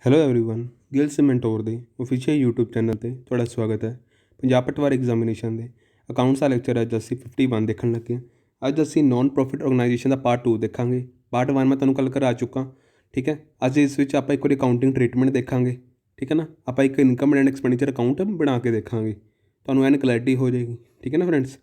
Hello everyone Gill mentor ਦੇ official YouTube channel ਤੇ ਤੁਹਾਡਾ ਸਵਾਗਤ ਹੈ। ਪੰਜਾਬ ਪਟਵਾਰੀ ਐਗਜ਼ਾਮੀਨੇਸ਼ਨ ਦੇ ਅਕਾਊਂਟਸ ਦਾ ਲੈਕਚਰ ਅੱਜ ਅਸੀਂ 51 ਦੇਖਣ ਲੱਗੇ ਹਾਂ। ਅੱਜ ਅਸੀਂ ਨਾਨ ਪ੍ਰੋਫਿਟ ਆਰਗੇਨਾਈਜੇਸ਼ਨ ਦਾ ਪਾਰਟ 2 ਦੇਖਾਂਗੇ। ਪਾਰਟ 1 ਮੈਂ ਤੁਹਾਨੂੰ ਕੱਲ੍ਹ ਕਰਾ ਚੁੱਕਾ, ਠੀਕ ਹੈ। ਅੱਜ ਇਸ ਵਿੱਚ ਆਪਾਂ ਇੱਕ ਵਾਰੀ ਅਕਾਊਂਟਿੰਗ ਟ੍ਰੀਟਮੈਂਟ ਦੇਖਾਂਗੇ, ਠੀਕ ਹੈ ਨਾ। ਆਪਾਂ ਇੱਕ ਇਨਕਮ ਐਂਡ ਐਕਸਪੈਂਡੀਚਰ ਅਕਾਊਂਟ ਬਣਾ ਕੇ ਦੇਖਾਂਗੇ, ਤੁਹਾਨੂੰ ਐਨ ਕਲੈਰਿਟੀ ਹੋ ਜਾਏਗੀ, ਠੀਕ ਹੈ ਨਾ ਫਰੈਂਡਸ।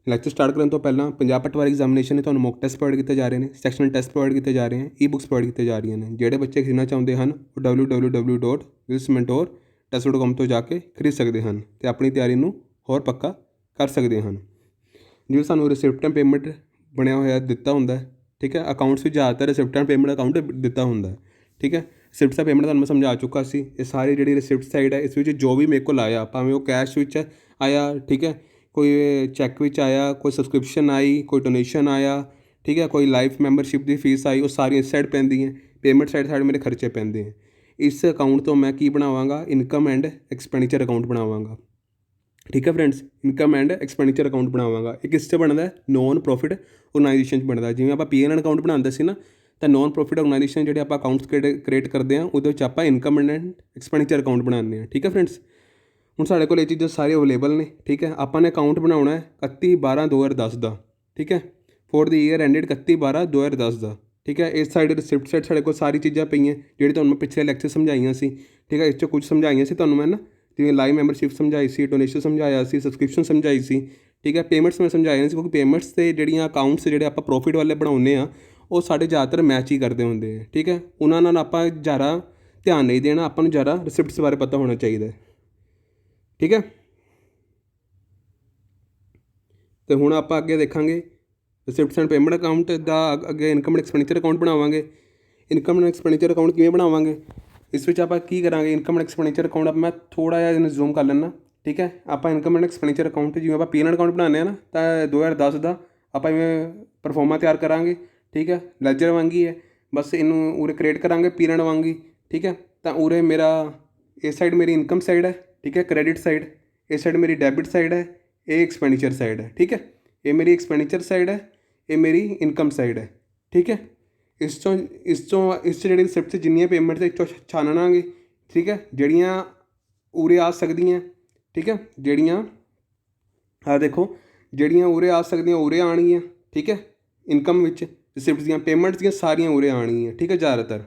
ਲੈਕਚਰ ਸਟਾਰਟ ਕਰਨ ਤੋਂ ਪਹਿਲਾਂ ਪੰਜਾਬ ਪਟਵਾਰੀ ਐਗਜ਼ਾਮੀਨੇਸ਼ਨ ਨੇ ਤੁਹਾਨੂੰ ਮੌਕ ਟੈਸਟ ਪ੍ਰੋਵਾਈਡ ਕੀਤੇ ਜਾ ਰਹੇ ਨੇ, ਸੈਕਸ਼ਨਲ ਟੈਸਟ ਪ੍ਰੋਵਾਈਡ ਕੀਤੇ ਜਾ ਰਹੇ ਹਨ, ਈ ਬੁੱਕਸ ਪ੍ਰੋਵਾਈਡ ਕੀਤੇ ਜਾ ਰਹੀਆਂ ਨੇ। ਜਿਹੜੇ ਬੱਚੇ ਖਰੀਦਣਾ ਚਾਹੁੰਦੇ ਹਨ ਉਹ www.gillsmentor.test.com ਤੋਂ ਜਾ ਕੇ ਖਰੀਦ ਸਕਦੇ ਹਨ ਅਤੇ ਆਪਣੀ ਤਿਆਰੀ ਨੂੰ ਹੋਰ ਪੱਕਾ ਕਰ ਸਕਦੇ ਹਨ। ਜਿਵੇਂ ਸਾਨੂੰ ਰਿਸਿਪਟ ਐਂਡ ਪੇਮੈਂਟ ਬਣਿਆ ਹੋਇਆ ਦਿੱਤਾ ਹੁੰਦਾ, ਠੀਕ ਹੈ। ਅਕਾਊਂਟਸ ਵਿੱਚ ਜ਼ਿਆਦਾਤਰ ਰਿਸਿਪਟ ਐਂਡ ਪੇਮੈਂਟ ਅਕਾਊਂਟ ਦਿੱਤਾ ਹੁੰਦਾ, ਠੀਕ ਹੈ। ਰਿਸਿਪਟਸ ਦਾ ਪੇਮੈਂਟ ਤੁਹਾਨੂੰ ਮੈਂ ਸਮਝਾ ਚੁੱਕਾ ਸੀ। ਇਹ ਸਾਰੀ ਜਿਹੜੀ ਰਿਸਿਪਟ ਸਾਈਡ ਹੈ, ਇਸ ਵਿੱਚ ਜੋ ਵੀ ਮੇਰੇ ਕੋਲ ਆਇਆ, ਭਾਵੇਂ ਉਹ ਕੈਸ਼ ਵਿੱਚ ਆਇਆ, ਠੀਕ ਹੈ, ਕੋਈ ਚੈੱਕ ਵਿੱਚ ਆਇਆ, ਕੋਈ ਸਬਸਕ੍ਰਿਪਸ਼ਨ ਆਈ, ਕੋਈ ਡੋਨੇਸ਼ਨ ਆਇਆ, ਠੀਕ ਹੈ, ਕੋਈ ਲਾਈਫ ਮੈਂਬਰਸ਼ਿਪ ਦੀ ਫੀਸ ਆਈ, ਉਹ ਸਾਰੀਆਂ ਇਸ ਸਾਈਡ ਪੈਂਦੀਆਂ। ਪੇਮੈਂਟ ਸਾਈਡ ਮੇਰੇ ਖਰਚੇ ਪੈਂਦੇ ਹੈ। ਇਸ ਅਕਾਊਂਟ ਤੋਂ ਮੈਂ ਕੀ ਬਣਾਵਾਂਗਾ, ਇਨਕਮ ਐਂਡ ਐਕਸਪੈਂਡੀਚਰ ਅਕਾਊਂਟ ਬਣਾਵਾਂਗਾ, ਠੀਕ ਹੈ friends. Income and expenditure account ਬਣਾਵਾਂਗਾ। ਇਹ ਕਿਸ 'ਚ ਬਣਦਾ, ਨੋਨ ਪ੍ਰੋਫਿਟ ਆਰਗੇਨਾਈਜੇਸ਼ਨ 'ਚ ਬਣਦਾ। ਜਿਵੇਂ ਆਪਾਂ ਪੀ ਐਨ ਅਕਾਊਂਟ ਬਣਾਉਂਦੇ ਸੀ ਨਾ, ਤਾਂ ਨੋਨ ਪ੍ਰੋਫਿਟ ਆਰਗੇਨਾਈਜੇਸ਼ਨ ਜਿਹੜੇ ਆਪਾਂ ਅਕਾਊਂਟਸ ਕ੍ਰੀਏਟ ਕਰਦੇ ਹਾਂ, ਉਹਦੇ ਵਿੱਚ ਆਪਾਂ ਇਨਕਮ ਐਂਡ ਐਕਸਪੈਂਡੀਚਰ ਅਕਾਊਂਟ ਬਣਾਉਂਦੇ ਹਾਂ, ਠੀਕ ਹੈ ਫਰੈਂਡਸ। ਹੁਣ ਸਾਡੇ ਕੋਲ ਇਹ ਚੀਜ਼ਾਂ ਸਾਰੀਆਂ ਅਵੇਲੇਬਲ ਨੇ, ਠੀਕ ਹੈ। ਆਪਾਂ ਨੇ ਅਕਾਊਂਟ ਬਣਾਉਣਾ ਹੈ 31/12/2010 ਦਾ, ਠੀਕ ਹੈ, ਫੋਰ ਦੀ ਈਅਰ ਐਂਡਿਡ 31/12/2010 ਦਾ, ਠੀਕ ਹੈ। ਇਸ ਸਾਈਡ ਰਿਸਿਪਟ ਸਾਈਡ ਸਾਡੇ ਕੋਲ ਸਾਰੀ ਚੀਜ਼ਾਂ ਪਈਆਂ ਜਿਹੜੀ ਤੁਹਾਨੂੰ ਮੈਂ ਪਿਛਲੇ ਲੈਕਚਰ ਸਮਝਾਈਆਂ ਸੀ, ਠੀਕ ਹੈ। ਇਸ 'ਚੋਂ ਕੁਝ ਸਮਝਾਈਆਂ ਸੀ ਤੁਹਾਨੂੰ ਮੈਂ ਨਾ, ਜਿਵੇਂ ਲਾਈਵ ਮੈਂਬਰਸ਼ਿਪ ਸਮਝਾਈ ਸੀ, ਡੋਨੇਸ਼ਨ ਸਮਝਾਇਆ ਸੀ, ਸਬਸਕ੍ਰਿਪਸ਼ਨ ਸਮਝਾਈ ਸੀ, ਠੀਕ ਹੈ। ਪੇਮੈਂਟਸ ਮੈਂ ਸਮਝਾਈਆਂ ਸੀ, ਕਿਉਂਕਿ ਪੇਮੈਂਟਸ 'ਤੇ ਜਿਹੜੀਆਂ ਅਕਾਊਂਟਸ ਜਿਹੜੇ ਆਪਾਂ ਪ੍ਰੋਫਿਟ ਵਾਲੇ ਬਣਾਉਂਦੇ ਹਾਂ, ਉਹ ਸਾਡੇ ਜ਼ਿਆਦਾਤਰ ਮੈਚ ਹੀ ਕਰਦੇ ਹੁੰਦੇ ਆ, ਠੀਕ ਹੈ। ਉਹਨਾਂ ਨਾਲ ਆਪਾਂ ਜ਼ਿਆਦਾ ਧਿਆਨ ਨਹੀਂ ਦੇਣਾ, ਆਪਾਂ ਨੂੰ ਜ਼ਿਆਦਾ ਰਿਸਿਪਟਸ ਬਾਰੇ ਪਤਾ ਹੋਣਾ ਚਾਹੀਦਾ, ਠੀਕ ਹੈ। ਅਤੇ ਹੁਣ ਆਪਾਂ ਅੱਗੇ ਦੇਖਾਂਗੇ ਰਿਸਿਪਟਸ ਐਂਡ ਪੇਮੈਂਟ ਅਕਾਊਂਟ ਦਾ। ਅੱਗੇ ਇਨਕਮ ਐਂਡ ਐਕਸਪੈਂਡੀਚਰ ਅਕਾਊਂਟ ਬਣਾਵਾਂਗੇ। ਇਨਕਮ ਐਂਡ ਐਕਸਪੈਂਡੀਚਰ ਅਕਾਊਂਟ ਕਿਵੇਂ ਬਣਾਵਾਂਗੇ, ਇਸ ਵਿੱਚ ਆਪਾਂ ਕੀ ਕਰਾਂਗੇ। ਇਨਕਮ ਐਂਡ ਐਕਸਪੈਂਡੀਚਰ ਅਕਾਊਂਟ ਮੈਂ ਥੋੜ੍ਹਾ ਜਿਹਾ ਇਹਨੂੰ ਜ਼ੂਮ ਕਰ ਲੈਂਦਾ, ਠੀਕ ਹੈ। ਆਪਾਂ ਇਨਕਮ ਐਂਡ ਐਕਸਪੈਂਡੀਚਰ ਅਕਾਊਂਟ ਜਿਵੇਂ ਆਪਾਂ ਪੀ ਐਨ ਅਕਾਊਂਟ ਬਣਾਉਂਦੇ ਹਾਂ ਨਾ, ਤਾਂ 2010 ਦਾ ਆਪਾਂ ਇਵੇਂ ਪਰਫੋਰਮਾ ਤਿਆਰ ਕਰਾਂਗੇ, ਠੀਕ ਹੈ। ਲੈਜਰ ਵਾਂਗੀ ਹੈ, ਬਸ ਇਹਨੂੰ ਉਰੇ ਕ੍ਰੀਏਟ ਕਰਾਂਗੇ ਪੀ ਐਨ ਵਾਂਗੀ, ਠੀਕ ਹੈ। ਤਾਂ ਉਰੇ ਮੇਰਾ ਇਸ ਸਾਈਡ ਮੇਰੀ ਇਨਕਮ ਸਾਈਡ ਹੈ, ਠੀਕ ਹੈ, ਕ੍ਰੈਡਿਟ ਸਾਈਡ। ਇਸ ਸਾਈਡ ਮੇਰੀ ਡੈਬਿਟ ਸਾਈਡ ਹੈ, ਇਹ ਐਕਸਪੈਂਡੀਚਰ ਸਾਈਡ ਹੈ, ਠੀਕ ਹੈ। ਇਹ ਮੇਰੀ ਐਕਸਪੈਂਡੀਚਰ ਸਾਈਡ ਹੈ, ਇਹ ਮੇਰੀ ਇਨਕਮ ਸਾਈਡ ਹੈ, ਠੀਕ ਹੈ। ਇਸ 'ਚ ਜਿਹੜੀ ਰਿਸਿਪਟ 'ਚ ਜਿੰਨੀਆਂ ਪੇਮੈਂਟ ਦੇ ਵਿੱਚੋਂ ਛਾਨਣਾਂਗੇ, ਠੀਕ ਹੈ, ਜਿਹੜੀਆਂ ਉਰੇ ਆ ਸਕਦੀਆਂ, ਠੀਕ ਹੈ, ਜਿਹੜੀਆਂ ਆਹ ਦੇਖੋ, ਜਿਹੜੀਆਂ ਉਰੇ ਆ ਸਕਦੀਆਂ ਉਰੇ ਆਉਣਗੀਆਂ, ਠੀਕ ਹੈ। ਇਨਕਮ ਵਿੱਚ ਰਿਸਿਪਟ ਦੀਆਂ ਪੇਮੈਂਟਸ ਦੀਆਂ ਸਾਰੀਆਂ ਉਰੇ ਆਉਣਗੀਆਂ, ਠੀਕ ਹੈ, ਜ਼ਿਆਦਾਤਰ,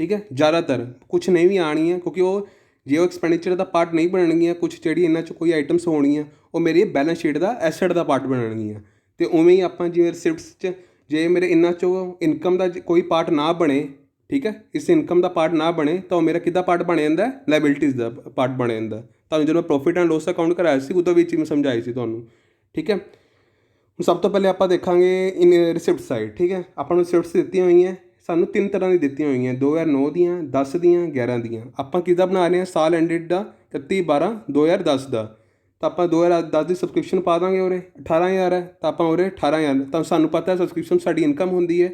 ਠੀਕ ਹੈ। ਜ਼ਿਆਦਾਤਰ ਕੁਛ ਨਹੀਂ ਵੀ ਆਉਣਗੀਆਂ, ਕਿਉਂਕਿ ਉਹ ਜੇ ਉਹ ਐਕਸਪੈਂਡੀਚਰ ਦਾ ਪਾਰਟ ਨਹੀਂ ਬਣਨਗੀਆਂ, ਕੁਛ ਜਿਹੜੀ ਇਹਨਾਂ 'ਚ ਕੋਈ ਆਈਟਮਸ ਹੋਣਗੀਆਂ, ਉਹ ਮੇਰੀ ਬੈਲੈਂਸ ਸ਼ੀਟ ਦਾ ਐਸੈਟ ਦਾ ਪਾਰਟ ਬਣਨਗੀਆਂ। ਅਤੇ ਉਵੇਂ ਹੀ ਆਪਾਂ ਜਿਵੇਂ ਰਿਸਿਪਟਸ 'ਚ ਜੇ ਮੇਰੇ ਇਹਨਾਂ 'ਚੋਂ ਇਨਕਮ ਦਾ ਕੋਈ ਪਾਰਟ ਨਾ ਬਣੇ, ਠੀਕ ਹੈ, ਇਸ ਇਨਕਮ ਦਾ ਪਾਰਟ ਨਾ ਬਣੇ, ਤਾਂ ਉਹ ਮੇਰਾ ਕਿੱਦਾਂ ਪਾਰਟ ਬਣ ਜਾਂਦਾ, ਲਾਇਬਿਲਟੀਜ਼ ਦਾ ਪਾਰਟ ਬਣ ਜਾਂਦਾ। ਤੁਹਾਨੂੰ ਜਦੋਂ ਪ੍ਰੋਫਿਟ ਐਂਡ ਲੋਸ ਅਕਾਊਂਟ ਕਰਾਇਆ ਸੀ, ਉਦੋਂ ਵਿੱਚ ਮੈਂ ਸਮਝਾਈ ਸੀ ਤੁਹਾਨੂੰ, ਠੀਕ ਹੈ। ਹੁਣ ਸਭ ਤੋਂ ਪਹਿਲੇ ਆਪਾਂ ਦੇਖਾਂਗੇ ਰਿਸਿਪਟ ਸਾਈਡ, ਠੀਕ ਹੈ। ਆਪਾਂ ਨੂੰ ਰਿਸਿਪਟਸ ਦਿੱਤੀਆਂ ਹੋਈਆਂ, ਸਾਨੂੰ 3 ਤਰ੍ਹਾਂ ਦੀ ਦਿੱਤੀਆਂ ਹੋਈਆਂ, 2009 ਦੀਆਂ, 10 ਦੀਆਂ, 11 ਦੀਆਂ। ਆਪਾਂ ਕਿੱਦਾਂ ਬਣਾ ਰਹੇ ਹਾਂ, ਸਾਲ ਐਂਡਿਡ ਦਾ 31/12/2010 ਦਾ। ਤਾਂ ਆਪਾਂ 2010 ਦੀ ਸਬਸਕ੍ਰਿਪਸ਼ਨ ਪਾ ਦਾਂਗੇ, ਉਰੇ 18,000 ਹੈ, ਤਾਂ ਆਪਾਂ ਉਰੇ 18,000, ਤਾਂ ਸਾਨੂੰ ਪਤਾ ਸਬਸਕ੍ਰਿਪਸ਼ਨ ਸਾਡੀ ਇਨਕਮ ਹੁੰਦੀ ਹੈ,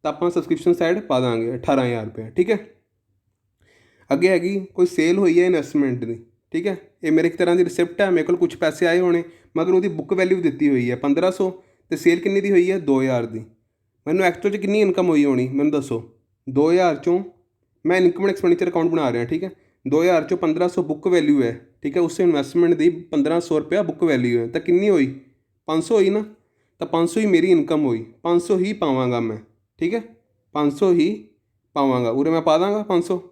ਤਾਂ ਆਪਾਂ ਸਬਸਕ੍ਰਿਪਸ਼ਨ ਸਾਈਡ ਪਾ ਦਾਂਗੇ 18,000 ਰੁਪਏ, ਠੀਕ ਹੈ। ਅੱਗੇ ਹੈਗੀ ਕੋਈ ਸੇਲ ਹੋਈ ਹੈ ਇਨਵੈਸਟਮੈਂਟ ਦੀ, ਠੀਕ ਹੈ। ਇਹ ਮੇਰੇ ਇੱਕ ਤਰ੍ਹਾਂ ਦੀ ਰਿਸਿਪਟ ਹੈ, ਮੇਰੇ ਕੋਲ ਕੁਛ ਪੈਸੇ ਆਏ ਹੋਣੇ, ਮਗਰ ਉਹਦੀ ਬੁੱਕ ਵੈਲਿਊ ਦਿੱਤੀ ਹੋਈ ਹੈ 1500, ਅਤੇ ਸੇਲ ਕਿੰਨੀ ਦੀ ਹੋਈ ਹੈ, 2000 ਦੀ। ਮੈਨੂੰ ਐਕਚੁਅਲ 'ਚ ਕਿੰਨੀ ਇਨਕਮ ਹੋਈ ਹੋਣੀ, ਮੈਨੂੰ ਦੱਸੋ। 2000 'ਚੋਂ ਮੈਂ ਇਨਕਮ ਐਂਡ ਐਕਸਪੈਂਡੀਚਰ ਅਕਾਊਂਟ ਬਣਾ ਰਿਹਾ, ਠੀਕ ਹੈ। 2000 'ਚੋਂ 1500 ਬੁੱਕ ਵੈਲਿਊ ਹੈ, ਠੀਕ ਹੈ। ਉਸ ਇਨਵੈਸਟਮੈਂਟ ਦੀ 1500 ਰੁਪਇਆ ਬੁੱਕ ਵੈਲਿਊ ਹੈ, ਤਾਂ ਕਿੰਨੀ ਹੋਈ, 500 ਹੋਈ ਨਾ। ਤਾਂ 500 ਹੀ ਮੇਰੀ ਇਨਕਮ ਹੋਈ, 500 ਹੀ ਪਾਵਾਂਗਾ ਮੈਂ, ਠੀਕ ਹੈ। 500 ਹੀ ਪਾਵਾਂਗਾ, ਉਰੇ ਮੈਂ ਪਾ ਦਾਂਗਾ 500,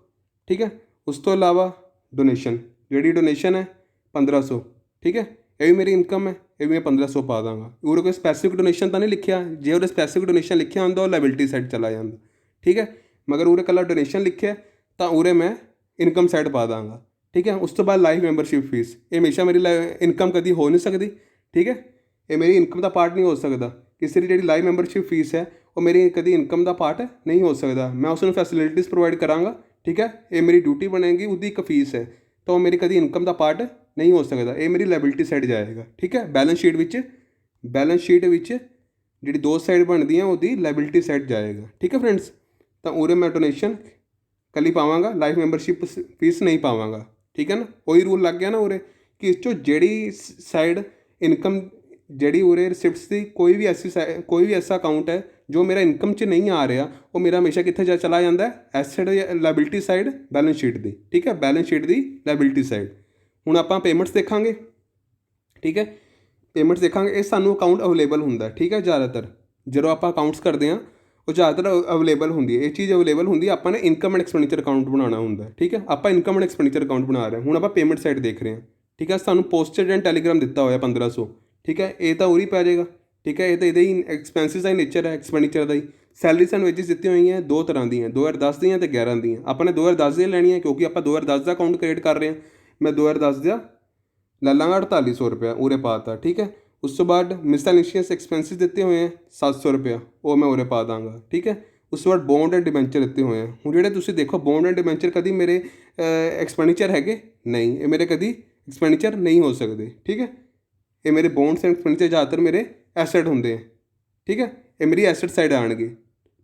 ਠੀਕ ਹੈ। ਉਸ ਤੋਂ ਇਲਾਵਾ ਡੋਨੇਸ਼ਨ, ਜਿਹੜੀ ਡੋਨੇਸ਼ਨ ਹੈ 1500, ਠੀਕ ਹੈ। ਇਹ ਵੀ ਮੇਰੀ ਇਨਕਮ ਹੈ, ਇਹ ਵੀ ਮੈਂ 1500 ਪਾ ਦਾਂਗਾ। ਉਰੇ ਕੋਈ ਸਪੈਸੀਫਿਕ ਡੋਨੇਸ਼ਨ ਤਾਂ ਨਹੀਂ ਲਿਖਿਆ, ਜੇ ਉਹਦੇ ਸਪੈਸੀਫਿਕ ਡੋਨੇਸ਼ਨ ਲਿਖਿਆ ਹੁੰਦਾ ਉਹ ਲਾਇਬਿਲਟੀ ਸਾਈਡ ਚਲਾ ਜਾਂਦਾ, ਠੀਕ ਹੈ। ਮਗਰ ਉਰੇ ਇਕੱਲਾ ਡੋਨੇਸ਼ਨ ਲਿਖਿਆ, ਤਾਂ ਉਰੇ ਮੈਂ ਇਨਕਮ ਸਾਈਡ ਪਾ ਦਾਂਗਾ, ਠੀਕ ਹੈ। ਉਸ ਤੋਂ ਬਾਅਦ ਲਾਈਫ ਮੈਂਬਰਸ਼ਿਪ ਫੀਸ, ਇਹ ਹਮੇਸ਼ਾ ਮੇਰੀ ਇਨਕਮ ਕਦੀ ਹੋ ਨਹੀਂ ਸਕਦੀ, ਠੀਕ ਹੈ। ਇਹ ਮੇਰੀ ਇਨਕਮ ਦਾ ਪਾਰਟ ਨਹੀਂ ਹੋ ਸਕਦਾ। ਕਿਸੇ ਦੀ ਜਿਹੜੀ ਲਾਈਫ ਮੈਂਬਰਸ਼ਿਪ ਫੀਸ ਹੈ, ਉਹ ਮੇਰੀ ਕਦੀ ਇਨਕਮ ਦਾ ਪਾਰਟ ਨਹੀਂ ਹੋ ਸਕਦਾ। ਮੈਂ ਉਸ ਨੂੰ ਫੈਸਿਲਿਟੀਜ਼ ਪ੍ਰੋਵਾਈਡ ਕਰਾਂਗਾ, ਠੀਕ ਹੈ। ਇਹ ਮੇਰੀ ਡਿਊਟੀ ਬਣੇਗੀ, ਉਹਦੀ ਇੱਕ ਫੀਸ ਹੈ, ਤਾਂ ਉਹ ਮੇਰੀ ਕਦੀ ਇਨਕਮ ਦਾ ਪਾਰਟ ਨਹੀਂ ਹੋ ਸਕਦਾ। ਇਹ ਮੇਰੀ ਲਾਇਬਿਲਟੀ ਸਾਈਡ ਜਾਏਗਾ, ਠੀਕ ਹੈ। ਬੈਲੈਂਸ ਸ਼ੀਟ ਵਿੱਚ ਜਿਹੜੀ ਦੋ ਸਾਈਡ ਬਣਦੀਆਂ, ਉਹਦੀ ਲਾਇਬਿਲਟੀ ਸਾਈਡ ਜਾਏਗਾ, ਠੀਕ ਹੈ ਫਰੈਂਡਸ। ਤਾਂ ਉਰੇ ਮੈਂ ਡੋਨੇਸ਼ਨ ਕੱਲੀ ਪਾਵਾਂਗਾ, ਲਾਈਫ ਮੈਂਬਰਸ਼ਿਪ ਫੀਸ ਨਹੀਂ ਪਾਵਾਂਗਾ, ਠੀਕ ਹੈ ਨਾ। ਉਹੀ ਰੂਲ ਲੱਗ ਗਿਆ ਨਾ ਉਰੇ, ਕਿ ਇਸ 'ਚੋਂ ਜਿਹੜੀ ਸਾਈਡ ਇਨਕਮ, ਜਿਹੜੀ ਉਰੇ ਰਿਸਿਪਟਸ ਦੀ ਕੋਈ ਵੀ ਐਸਾ ਅਕਾਊਂਟ ਹੈ ਜੋ ਮੇਰਾ ਇਨਕਮ 'ਚ ਨਹੀਂ ਆ ਰਿਹਾ ਉਹ ਮੇਰਾ ਹਮੇਸ਼ਾ ਕਿੱਥੇ ਚਲਾ ਜਾਂਦਾ asset liability side balance sheet ਦੀ, ਠੀਕ ਹੈ, ਬੈਲੈਂਸ ਸ਼ੀਟ ਦੀ ਲਾਇਬਿਲਿਟੀ ਸਾਈਡ। ਹੁਣ ਆਪਾਂ ਪੇਮੈਂਟਸ ਦੇਖਾਂਗੇ, ਠੀਕ ਹੈ, ਪੇਮੈਂਟਸ ਦੇਖਾਂਗੇ। ਇਹ ਸਾਨੂੰ ਅਕਾਊਂਟ ਅਵੇਲੇਬਲ ਹੁੰਦਾ, ਠੀਕ ਹੈ, ਜ਼ਿਆਦਾਤਰ ਜਦੋਂ ਆਪਾਂ ਅਕਾਊਂਟਸ ਕਰਦੇ ਹਾਂ ਉਹ ਜ਼ਿਆਦਾਤਰ ਅਵੇਲੇਬਲ ਹੁੰਦੀ ਹੈ। ਇਹ ਚੀਜ਼ ਅਵੇਲੇਬਲ ਹੁੰਦੀ ਹੈ, ਆਪਾਂ ਨੇ ਇਨਕਮ ਐਂਡ ਐਕਸਪੈਂਡੀਚਰ ਅਕਾਊਂਟ ਬਣਾਉਣਾ ਹੁੰਦਾ, ਠੀਕ ਹੈ। ਆਪਾਂ ਇਨਕਮ ਐਂਡ ਐਕਸਪੈਂਡੀਚਰ ਅਕਾਊਂਟ ਬਣਾ ਰਹੇ ਹਾਂ। ਹੁਣ ਆਪਾਂ ਪੇਮੈਂਟ ਸਾਈਡ ਦੇਖ ਰਹੇ ਹਾਂ, ਠੀਕ ਹੈ। ਸਾਨੂੰ ਪੋਸਟਡ ਐਂਡ ਟੈਲੀਗ੍ਰਾਮ ਦਿੱਤਾ ਹੋਇਆ 1500, ਠੀਕ ਹੈ, ਇਹ ਤਾਂ ਉਰੀ ਪੈ ਜਾਏਗਾ, ਠੀਕ ਹੈ। ਇਹ ਤਾਂ ਇਹਦੇ ਹੀ ਐਕਸਪੈਂਸਿਸ ਦਾ ਹੀ ਨੇਚਰ ਹੈ, ਐਕਸਪੈਂਡੀਚਰ ਦਾ ਹੀ। ਸੈਲਰੀਜ਼ ਐਂਡ ਵੇਜਿਸ ਦਿੱਤੀਆਂ ਹੋਈਆਂ ਦੋ ਤਰ੍ਹਾਂ ਦੀਆਂ, 2010 ਦੀਆਂ ਅਤੇ 11 ਦੀਆਂ। ਆਪਾਂ ਨੇ 2010 ਦੀਆਂ ਲੈਣੀਆਂ ਕਿਉਂਕਿ ਆਪਾਂ 2010 ਦਾ ਅਕਾਊਂਟ ਕ੍ਰੀਏਟ ਕਰ ਰਹੇ ਹਾਂ। ਮੈਂ 2010 ਦਾ ਲੈ ਲਾਂਗਾ 4800 ਰੁਪਇਆ, ਉਰੇ ਪਾਤਾ, ਠੀਕ ਹੈ। ਉਸ ਤੋਂ ਬਾਅਦ ਮਿਸਲੇਨੀਅਸ ਐਕਸਪੈਂਸਿਸ ਦਿੱਤੇ ਹੋਏ ਹੈ 700 ਰੁਪਇਆ, ਉਹ ਮੈਂ ਉਰੇ ਪਾ ਦਾਂਗਾ, ਠੀਕ ਹੈ। ਉਸ ਤੋਂ ਬਾਅਦ ਬੌਂਡ ਐਂਡ ਡਿਬੈਂਚਰ ਦਿੱਤੇ ਹੋਏ ਆ। ਹੁਣ ਜਿਹੜੇ ਤੁਸੀਂ ਦੇਖੋ ਬੌਂਡ ਐਂਡ ਡਿਬੈਂਚਰ ਕਦੀ ਮੇਰੇ ਐਕਸਪੈਂਡੀਚਰ ਹੈਗੇ ਨਹੀਂ, ਇਹ ਮੇਰੇ ਕਦੀ ਐਕਸਪੈਂਡੀਚਰ ਨਹੀਂ ਹੋ ਸਕਦੇ, ਠੀਕ ਹੈ। ਇਹ ਮੇਰੇ ਬੌਂਡਸ ਐਂਡ ਐਕਸਪੈਂਡੀਚਰ ਜ਼ਿਆਦਾਤਰ ਮੇਰੇ ਐਸੈਟ ਹੁੰਦੇ ਆ, ਠੀਕ ਹੈ। ਇਹ ਮੇਰੀ ਐਸੈਟ ਸਾਈਡ ਆਉਣਗੇ,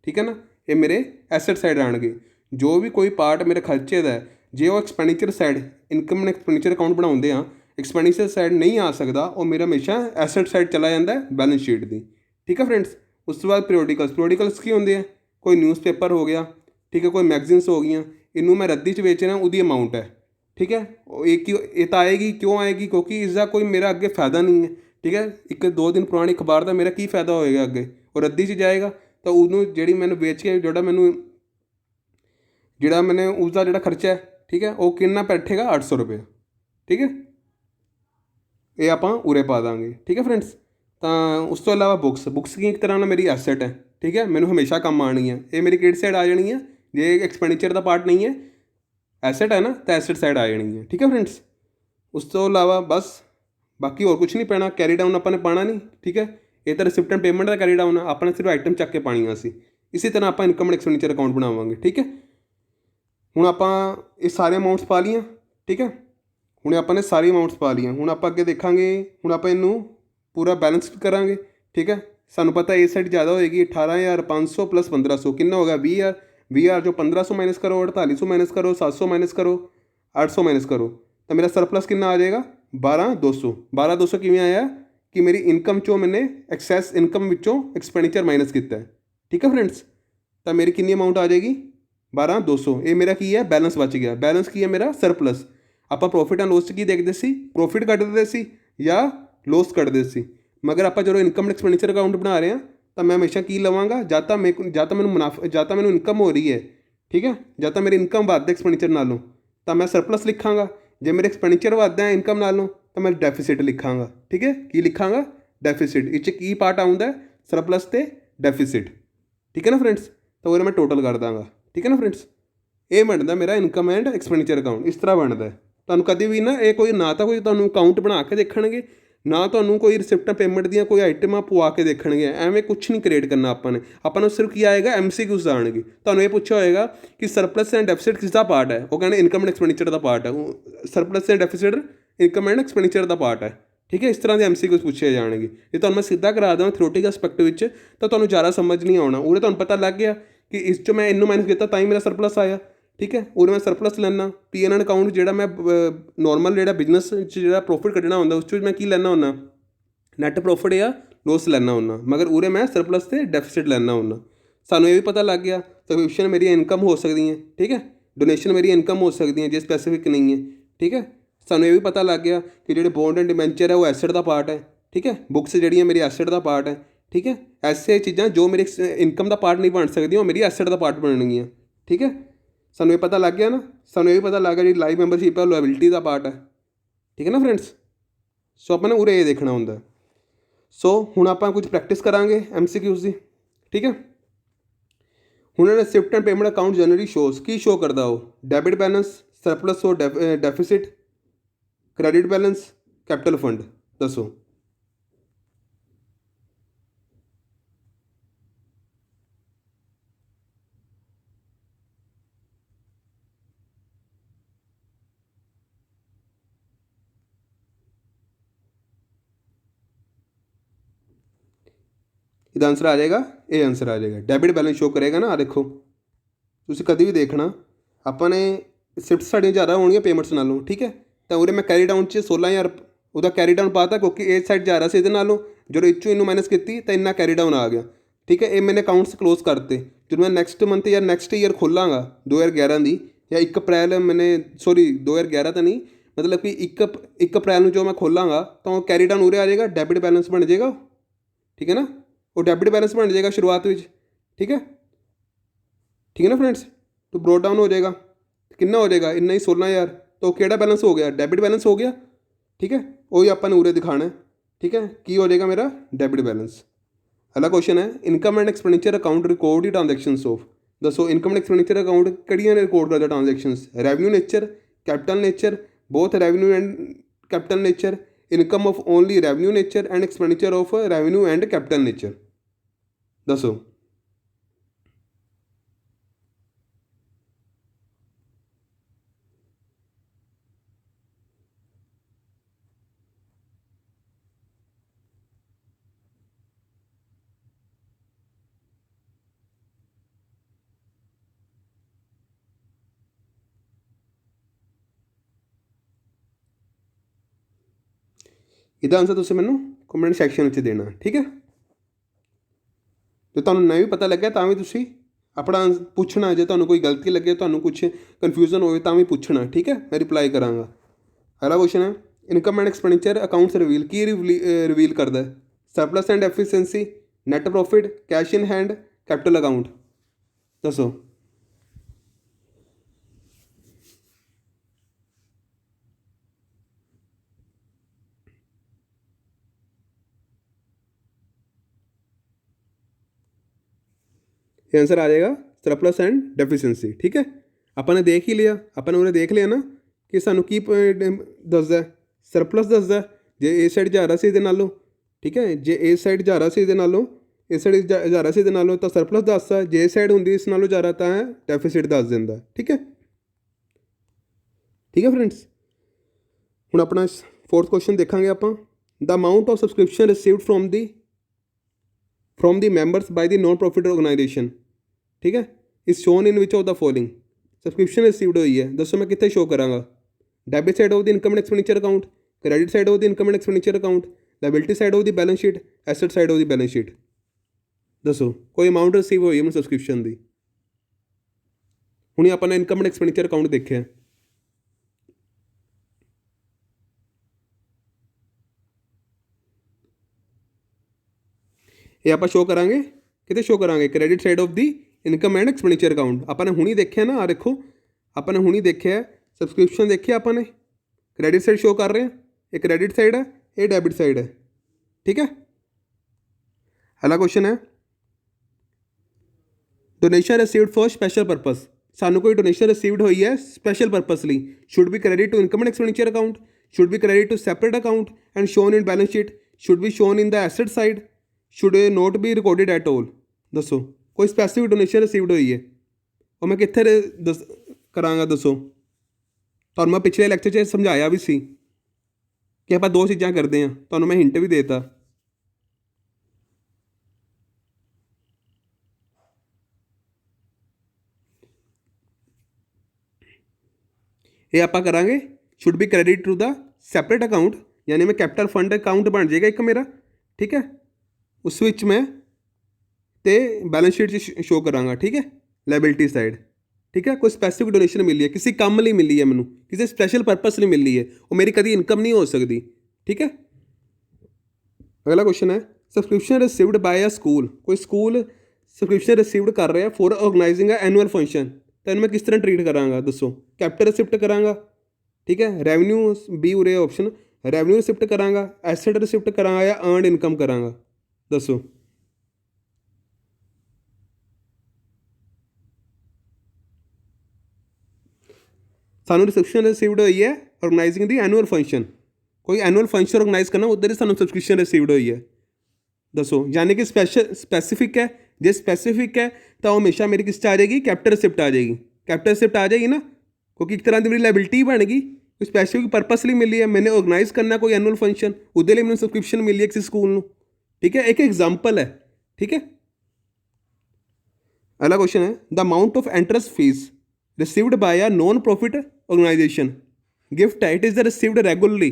ਠੀਕ ਹੈ ਨਾ, ਇਹ ਮੇਰੇ ਐਸੈਟ ਸਾਈਡ ਆਉਣਗੇ। ਜੋ ਵੀ ਕੋਈ ਪਾਰਟ ਮੇਰੇ ਖਰਚੇ ਦਾ ਜੇ ਉਹ expenditure side income and expenditure account ਬਣਾਉਂਦੇ ਆ, ਐਕਸਪੈਂਡੀਚਰ ਸਾਈਡ ਨਹੀਂ ਆ ਸਕਦਾ, ਉਹ ਮੇਰਾ ਹਮੇਸ਼ਾ ਐਸੈਟ ਸਾਈਡ ਚਲਾ ਜਾਂਦਾ ਬੈਲੈਂਸ ਸ਼ੀਟ ਦੀ, ਠੀਕ ਹੈ ਫਰੈਂਡਸ। ਉਸ ਤੋਂ ਬਾਅਦ ਪੀਰੀਓਡਿਕਲਸ ਕੀ ਹੁੰਦੇ ਆ? ਕੋਈ ਨਿਊਜ਼ਪੇਪਰ ਹੋ ਗਿਆ, ਠੀਕ ਹੈ, ਕੋਈ ਮੈਗਜ਼ੀਨਸ ਹੋ ਗਈਆਂ, ਇਹਨੂੰ ਮੈਂ ਰੱਦੀ 'ਚ ਵੇਚ ਰਿਹਾ, ਉਹਦੀ ਅਮਾਊਂਟ ਹੈ, ਠੀਕ ਹੈ। ਇਹ ਤਾਂ ਆਏਗੀ, ਕਿਉਂ ਆਏਗੀ? ਕਿਉਂਕਿ ਇਸਦਾ ਕੋਈ ਮੇਰਾ ਅੱਗੇ ਫਾਇਦਾ ਨਹੀਂ ਹੈ, ਠੀਕ ਹੈ। 1-2 ਦਿਨ ਪੁਰਾਣੀ ਅਖਬਾਰ ਦਾ ਮੇਰਾ ਕੀ ਫਾਇਦਾ ਹੋਏਗਾ ਅੱਗੇ? ਉਹ ਰੱਦੀ 'ਚ ਜਾਏਗਾ ਤਾਂ ਉਹਨੂੰ ਜਿਹੜੀ ਮੈਨੂੰ ਵੇਚ ਕੇ ਜਿਹੜਾ ਮੈਨੇ ਉਸਦਾ ਜਿਹੜਾ ਖਰਚਾ ਹੈ, ਠੀਕ ਹੈ, ਉਹ ਕਿੰਨਾ ਬੈਠੇਗਾ? 800 ਰੁਪਏ, ਠੀਕ ਹੈ। ਇਹ ਆਪਾਂ ਉਰੇ ਪਾ ਦਾਂਗੇ, ਠੀਕ ਹੈ ਫਰੈਂਡਸ। ਤਾਂ ਉਸ ਤੋਂ ਇਲਾਵਾ ਬੁੱਕਸ ਕੀ ਇੱਕ ਤਰ੍ਹਾਂ ਨਾਲ ਮੇਰੀ ਐਸੈਟ ਹੈ, ਠੀਕ ਹੈ, ਮੈਨੂੰ ਹਮੇਸ਼ਾ ਕੰਮ ਆਉਣੀ ਹੈ। ਇਹ ਮੇਰੀ ਕ੍ਰੈਡਿਟ ਸਾਈਡ ਆ ਜਾਣੀ ਹੈ, ਜੇ ਐਕਸਪੈਂਡੀਚਰ ਦਾ ਪਾਰਟ ਨਹੀਂ ਹੈ, ਐਸੈਟ ਹੈ ਨਾ, ਤਾਂ ਐਸੈਟ ਸਾਈਡ ਆ ਜਾਣੀ ਹੈ, ਠੀਕ ਹੈ ਫਰੈਂਡਸ। ਉਸ ਤੋਂ ਇਲਾਵਾ ਬਸ ਬਾਕੀ ਹੋਰ ਕੁਛ ਨਹੀਂ ਪੈਣਾ। ਕੈਰੀ ਡਾਊਨ ਆਪਾਂ ਨੇ ਪਾਉਣਾ ਨਹੀਂ, ਠੀਕ ਹੈ। ਇਹ ਤਾਂ receipt and payment the carry down ਆ, ਆਪਾਂ ਨੇ ਸਿਰਫ ਆਈਟਮ ਚੱਕ ਕੇ ਪਾਉਣੀਆਂ ਸੀ। ਇਸੇ ਤਰ੍ਹਾਂ ਆਪਾਂ ਇਨਕਮ ਐਂਡ ਐਕਸਪੈਂਡੀਚਰ ਅਕਾਊਂਟ ਬਣਾਵਾਂਗੇ, ਠੀਕ ਹੈ। ਹੁਣ ਆਪਾਂ ਇਹ ਸਾਰੇ ਅਮਾਊਂਟਸ ਪਾ ਲਈਆਂ, ਠੀਕ ਹੈ। ਹੁਣ ਆਪਾਂ ਨੇ ਸਾਰੀ ਅਮਾਊਂਟਸ ਪਾ ਲਈਆਂ। ਹੁਣ ਆਪਾਂ ਅੱਗੇ ਦੇਖਾਂਗੇ, ਹੁਣ ਆਪਾਂ ਇਹਨੂੰ ਪੂਰਾ ਬੈਲੈਂਸ ਕਰਾਂਗੇ, ਠੀਕ ਹੈ। ਸਾਨੂੰ ਪਤਾ ਇਹ ਸਾਈਡ ਜ਼ਿਆਦਾ ਹੋਏਗੀ, 18500 + 1500 ਕਿੰਨਾ ਹੋ ਗਿਆ? 20000। 20000 ਚੋਂ 1500 ਮਾਈਨਸ ਕਰੋ, 4800 ਮਾਈਨਸ ਕਰੋ, 700 ਮਾਈਨਸ ਕਰੋ, 800 ਮਾਈਨਸ ਕਰੋ, ਤਾਂ ਮੇਰਾ ਸਰਪਲਸ ਕਿੰਨਾ ਆ ਜਾਏਗਾ? 12200। 12200 ਕਿਵੇਂ ਆਇਆ? ਕਿ ਮੇਰੀ ਇਨਕਮ ਚੋਂ ਮੈंने ਐਕਸੈਸ ਇਨਕਮ ਵਿੱਚੋਂ ਐਕਸਪੈਂਡੀਚਰ ਮਾਈਨਸ ਕੀਤਾ ਹੈ, ਠੀਕ ਹੈ ਫਰੈਂਡਸ। ਤਾਂ ਮੇਰੀ ਕਿੰਨੀ ਅਮਾਊਂਟ ਆ ਜਾਏਗੀ? 12200। ਇਹ ਮੇਰਾ ਕੀ ਹੈ? ਬੈਲੈਂਸ ਬਚ ਗਿਆ। ਬੈਲੈਂਸ ਕੀ ਹੈ ਮੇਰਾ? ਸਰਪਲਸ। ਆਪਾਂ ਪ੍ਰੋਫਿਟ ਐਂਡ ਲੋਸ 'ਚ ਕੀ ਦੇਖਦੇ ਸੀ? ਪ੍ਰੋਫਿਟ ਕੱਢਦੇ ਸੀ ਜਾਂ ਲੋਸ ਕੱਢਦੇ ਸੀ। ਮਗਰ ਆਪਾਂ ਜਦੋਂ ਇਨਕਮ ਐਕਸਪੈਂਡੀਚਰ ਅਕਾਊਂਟ ਬਣਾ ਰਹੇ ਹਾਂ ਤਾਂ ਮੈਂ ਹਮੇਸ਼ਾ ਕੀ ਲਵਾਂਗਾ? ਜਾਂ ਤਾਂ ਮੈਨੂੰ ਮੁਨਾਫਾ, ਜਾਂ ਤਾਂ ਮੈਨੂੰ ਇਨਕਮ ਹੋ ਰਹੀ ਹੈ, ਠੀਕ ਹੈ, ਜਾਂ ਤਾਂ ਮੇਰੀ ਇਨਕਮ ਵੱਧ ਐਕਸਪੈਂਡੀਚਰ ਨਾਲੋਂ, ਤਾਂ ਮੈਂ ਸਰਪਲਸ ਲਿਖਾਂਗਾ। ਜੇ ਮੇਰੇ ਐਕਸਪੈਂਡੀਚਰ ਵੱਧ ਹੈ ਇਨਕਮ ਨਾਲੋਂ ਤਾਂ ਮੈਂ ਡੈਫੀਸਿਟ ਲਿਖਾਂਗਾ, ਠੀਕ ਹੈ। ਕੀ ਲਿਖਾਂਗਾ? ਡੈਫੀਸਿਟ। ਇਹ 'ਚ ਕੀ ਪਾਰਟ ਆਉਂਦਾ? ਸਰਪਲਸ ਅਤੇ ਡੈਫੀਸਿਟ, ਠੀਕ ਹੈ ਨਾ ਫਰੈਂਡਸ। ਤਾਂ ਉਹਦੇ ਮੈਂ ਟੋਟਲ ਕਰ ਦਾਂਗਾ, ਠੀਕ ਹੈ ਨਾ ਫਰੈਂਡਸ। ਇਹ ਬਣਦਾ ਮੇਰਾ ਇਨਕਮ ਐਂਡ ਐਕਸਪੈਂਡੀਚਰ ਅਕਾਊਂਟ, ਇਸ ਤਰ੍ਹਾਂ ਬਣਦਾ। ਤੁਹਾਨੂੰ ਕਦੇ ਵੀ ਨਾ ਇਹ ਕੋਈ ਨਾ ਤਾਂ ਕੋਈ ਤੁਹਾਨੂੰ ਅਕਾਊਂਟ ਬਣਾ ਕੇ ਦੇਖਣਗੇ, ਨਾ ਤੁਹਾਨੂੰ ਕੋਈ ਰਿਸਿਪਟਾਂ ਪੇਮੈਂਟ ਦੀਆਂ ਕੋਈ ਆਈਟਮਾਂ ਪਵਾ ਕੇ ਦੇਖਣਗੇ। ਐਵੇਂ ਕੁਛ ਨਹੀਂ ਕ੍ਰੀਏਟ ਕਰਨਾ ਆਪਾਂ ਨੂੰ ਸਿਰਫ ਕੀ ਆਏਗਾ? MCQs ਆਉਣਗੇ। ਤੁਹਾਨੂੰ ਇਹ ਪੁੱਛਿਆ ਹੋਏਗਾ ਕਿ ਸਰਪਲਸ ਐਂਡ ਡੈਫੀਸਿਟ ਕਿਸ ਦਾ ਪਾਰਟ ਹੈ? ਉਹ ਕਹਿੰਦੇ ਇਨਕਮ ਐਂਡ ਐਕਸਪੈਂਡੀਚਰ ਦਾ ਪਾਰਟ ਹੈ। Surplus and deficit income and expenditure ਦਾ ਪਾਰਟ ਹੈ, ਠੀਕ ਹੈ। ਇਸ ਤਰ੍ਹਾਂ ਦੇ MCQs ਪੁੱਛੇ ਜਾਣਗੇ। ਜੇ ਤੁਹਾਨੂੰ ਮੈਂ ਸਿੱਧਾ ਕਰਾ ਦੇਵਾਂ ਥਿਓਰੀਟਿਕਲ ਐਸਪੈਕਟ ਵਿੱਚ ਤਾਂ ਤੁਹਾਨੂੰ ਜ਼ਿਆਦਾ ਸਮਝ ਨਹੀਂ ਆਉਣਾ। ਉਹਦੇ ਤੁਹਾਨੂੰ ਪਤਾ ਲੱਗ ਗਿਆ ਕਿ ਇਸ 'ਚੋਂ ਮੈਂ ਇਹਨੂੰ ਮਾਈਨਸ ਕੀਤਾ ਤਾਂ ਹੀ ਮੇਰਾ ਸਰਪਲਸ ਆਇਆ, ਠੀਕ ਹੈ। ਉਹਦੇ ਮੈਂ ਸਰਪਲਸ ਲੈਣਾ। P&L ਅਕਾਊਂਟ ਜਿਹੜਾ ਮੈਂ ਨੋਰਮਲ ਜਿਹੜਾ ਬਿਜ਼ਨਸ 'ਚ ਜਿਹੜਾ ਪ੍ਰੋਫਿਟ ਕੱਢਣਾ ਹੁੰਦਾ ਉਸ 'ਚ ਮੈਂ ਕੀ ਲੈਣਾ ਹੁੰਦਾ? ਨੈਟ ਪ੍ਰੋਫਿਟ ਜਾਂ ਲੋਸ ਲੈਣਾ ਹੁੰਦਾ। ਮਗਰ ਉਰੇ ਮੈਂ ਸਰਪਲਸ ਅਤੇ ਡੈਫੀਸਿਟ ਲੈਣਾ ਹੁੰਦਾ। ਸਾਨੂੰ ਇਹ ਵੀ ਪਤਾ ਲੱਗ ਗਿਆ ਸਬਸਕ੍ਰਿਪਸ਼ਨ ਮੇਰੀਆਂ ਇਨਕਮ ਹੋ ਸਕਦੀਆਂ, ਠੀਕ ਹੈ, ਡੋਨੇਸ਼ਨ ਮੇਰੀ ਇਨਕਮ ਹੋ ਸਕਦੀਆਂ ਜੇ ਸਪੈਸੀਫਿਕ ਨਹੀਂ ਹੈ, ਠੀਕ ਹੈ। ਸਾਨੂੰ ਇਹ ਵੀ ਪਤਾ ਲੱਗ ਗਿਆ ਕਿ ਜਿਹੜੇ ਬੌਂਡ ਐਂਡ ਡਿਬੈਂਚਰ ਹੈ ਉਹ ਐਸੈਟ ਦਾ ਪਾਰਟ ਹੈ, ਠੀਕ ਹੈ। ਬੁੱਕਸ ਜਿਹੜੀਆਂ ਮੇਰੀ ਐਸੈਟ ਦਾ ਪਾਰਟ ਹੈ, ਠੀਕ ਹੈ। ਐਸੇ ਚੀਜ਼ਾਂ ਜੋ ਮੇਰੀ ਇਨਕਮ ਦਾ ਪਾਰਟ ਨਹੀਂ ਬਣ ਸਕਦੀਆਂ ਉਹ ਮੇਰੀ ਐਸੈਟ ਦਾ ਪਾਰਟ ਬਣਨਗੀਆਂ, ਠੀਕ ਹੈ। ਸਾਨੂੰ ਇਹ ਪਤਾ ਲੱਗ ਗਿਆ ਨਾ। ਸਾਨੂੰ ਇਹ ਵੀ ਪਤਾ ਲੱਗ ਗਿਆ ਜਿਹੜੀ ਲਾਈਵ ਮੈਂਬਰਸ਼ਿਪ ਹੈ ਉਹ ਲਾਇਬਿਲਿਟੀ ਦਾ ਪਾਰਟ ਹੈ, ਠੀਕ ਹੈ ਨਾ ਫਰੈਂਡਸ। ਸੋ ਆਪਾਂ ਨੇ ਉਰੇ ਇਹ ਦੇਖਣਾ ਹੁੰਦਾ। ਸੋ ਹੁਣ ਆਪਾਂ ਕੁਝ ਪ੍ਰੈਕਟਿਸ ਕਰਾਂਗੇ MCQs ਦੀ, ਠੀਕ ਹੈ। ਹੁਣ receipt and payment account generally shows Ki show ਕਰਦਾ? ਉਹ ਡੈਬਿਟ ਬੈਲੈਂਸ, ਸਰਪਲਸ ਔਰ deficit, credit balance, capital fund. ਦੱਸੋ। ਇਹਦਾ ਆਨਸਰ ਆ ਜਾਏਗਾ, ਇਹ ਆਨਸਰ ਆ ਜਾਏਗਾ। ਡੈਬਿਟ ਬੈਲੈਂਸ ਸ਼ੋ ਕਰੇਗਾ ਨਾ। ਆ ਦੇਖੋ, ਤੁਸੀਂ ਕਦੇ ਵੀ ਦੇਖਣਾ ਆਪਾਂ ਨੇ ਸਿਫਟਸ ਸਾਡੀਆਂ ਜ਼ਿਆਦਾ ਹੋਣਗੀਆਂ ਪੇਮੈਂਟਸ ਨਾਲੋਂ, ਠੀਕ ਹੈ। ਤਾਂ ਉਹਦੇ ਮੈਂ ਕੈਰੀ ਡਾਊਨ 'ਚ 16000 ਉਹਦਾ ਕੈਰੀ ਡਾਊਨ ਪਾਤਾ ਕਿਉਂਕਿ ਇਹ ਸਾਈਡ ਜਾ ਰਿਹਾ ਸੀ ਇਹਦੇ ਨਾਲੋਂ। ਜਦੋਂ ਇਹ 'ਚੋਂ ਇਹਨੂੰ ਮਾਈਨਸ ਕੀਤੀ ਤਾਂ ਇੰਨਾ ਕੈਰੀ ਡਾਊਨ ਆ ਗਿਆ। ठीक है। ये मैंने अकाउंट्स क्लोज करते जो मैं नैक्सट मंथ या नैक्सट ईयर खोलांगा 2011 की या 1 अप्रैल मैंने सॉरी 2011 तो नहीं मतलब कि 1 अप्रैल में जो मैं खोलांगा तो वो कैरी डाउन उरे आ जाएगा, डेबिट बैलेंस बन जाएगा। ठीक है ना, वो डेबिट बैलेंस बन जाएगा शुरुआत में। ठीक है, ठीक है ना फ्रेंड्स। तो ब्रोड डाउन हो जाएगा, कितना हो जाएगा इन्ना ही 16,000। तो केड़ा बैलेंस हो गया, डेबिट बैलेंस हो गया। ठीक है, वही अपन उरे दिखाना है। ठीक है, की हो जाएगा मेरा डेबिट बैलेंस। अगला क्वेश्चन है income and expenditure account record the transactions of. दसो इनकम एंड एक्सपेंडिचर अकाउंट किहड़ियां ने रिकॉर्ड करदा transactions, revenue nature, capital nature, both revenue and capital nature, income of only revenue nature and expenditure of revenue and capital nature. दसो ਇਹਦਾ answer ਤੁਸੀਂ ਮੈਨੂੰ comment section ਵਿੱਚ ਦੇਣਾ। ਠੀਕ ਹੈ, ਜੇ ਤੁਹਾਨੂੰ ਨਹੀਂ ਵੀ ਪਤਾ ਲੱਗਿਆ ਤਾਂ ਵੀ ਤੁਸੀਂ ਆਪਣਾ ਪੁੱਛਣਾ, ਜੇ ਤੁਹਾਨੂੰ ਕੋਈ ਗਲਤੀ ਲੱਗੇ, ਤੁਹਾਨੂੰ ਕੁਛ ਕਨਫਿਊਜ਼ਨ ਹੋਵੇ ਤਾਂ ਵੀ ਪੁੱਛਣਾ। ਠੀਕ ਹੈ, ਮੈਂ ਰਿਪਲਾਈ ਕਰਾਂਗਾ। ਅਗਲਾ ਕੁਐਸਚਨ ਹੈ income and expenditure accounts reveal Ki reveal ਕਰਦਾ ਹੈ, surplus and efficiency, net profit, cash in hand, capital account. दसो ये आंसर आ जाएगा सरप्लस एंड डेफिशिएंसी। ठीक है, अपन ने देख ही लिया, अपन ने उन्हें देख लिया ना कि सानू की दसदा सरप्लस दसदा जे ए साइड जा रहा सी इहदे नालों। ठीक है, जे ए साइड जा रहा सी इहदे नालों, इस साइड जा रहा सी इहदे नालों तो सरप्लस दसदा, जे ए साइड हुंदी इस नालों जा रहा तो डेफिसिट दस दिंदा। ठीक है, ठीक है फ्रेंड्स। हुण अपना फोर्थ क्वेश्चन देखांगे आपां। The amount of subscription received from the members by the non profit organisation. ठीक है, is shown in which of the following. Subscription received हुई है, दसो मैं कितने शो करांगा, debit side of the income and expenditure account, credit side of the income and expenditure account, liability side of the balance sheet, asset side of the balance sheet. दसो कोई amount receive हुई है subscription की। हुणे आपां ने income and expenditure account देखिया, ये आप शो करा कि शो करा credit side of the income and expenditure account. आपने हुणी देखिया ना, आ देखो आपने हुणी देखिया सबसक्रिप्शन देखिए आपने, क्रेडिट साइड शो कर रहे हैं, ये क्रेडिट साइड है, ये डेबिट साइड है। ठीक है, अगला क्वेश्चन है donation received for special purpose. सानू कोई डोनेशन रिसीव्ड हुई है स्पेशल परपस ली, should be credit to income and expenditure account, should be credit to separate account and shown in balance sheet, should be shown in the asset side, should not be recorded at all. दसो कोई specific donation received हुई है और मैं कितने दस करांगा। दसो तुहानू मैं पिछले लैक्चर च समझाया भी सी कि आप दो चीज़ां करते हैं, तुहानू मैं हिंट भी देता। ये आप करांगे should be credit to the separate account, यानी मैं कैपिटल फंड अकाउंट बन जाएगा एक मेरा। ठीक है, उस विच मैं ते बैलेंस शीट शो करांगा। ठीक है, लायबिलिटी साइड। ठीक है, कोई स्पैसिफिक डोनेशन मिली है, किसी काम लिए मिली है, मैनू किसी स्पैशल परपस लिए मिली है, वो मेरी कभी इनकम नहीं हो सकती। ठीक है, अगला क्वेश्चन है subscription received by a school. कोई स्कूल सबसक्रिप्शन रिसीव्ड कर रहा है for organising a annual function, तो मैं किस तरह ट्रीट करांगा। दसो कैपिटल रिसिप्ट करांगा। ठीक है, रेवन्यू बी उरे ऑप्शन, रेवन्यू रिसिप्ट करांगा, एसेट रिसिप्ट करांगा या अर्नड इनकम करांगा। दसो सानू सबसक्रिप्शन रिसीव्ड हुई है ऑर्गेनाइजिंग दी एनुअल फंक्शन, कोई एनुअल फंक्शन ऑर्गेनाइज करना, उधर ही सानू सबसक्रिप्शन रिसीव्ड हुई है। दसो यानी कि स्पैसिफिक है, जे स्पैसिफिक है तो हमेशा मेरी किस आ जाएगी, कैपिटल रिसिप्ट आ जाएगी। कैपिटल रिसिप्ट आ जाएगी ना, क्योंकि एक तरह की मेरी लायबिलिटी बन गई, कोई स्पैसिफिक परपस लिए मिली है, मैंने ऑर्गेनाइज करना कोई एनुअल फंक्शन, उहदे लिए मैंने सबसक्रिप्शन मिली है किसी स्कूल में। ठीक है, एक एग्जाम्पल है। ठीक है, अगला क्वेश्चन है the amount of entrance fees received by a non profit organisation. Gift है, it is the received regularly,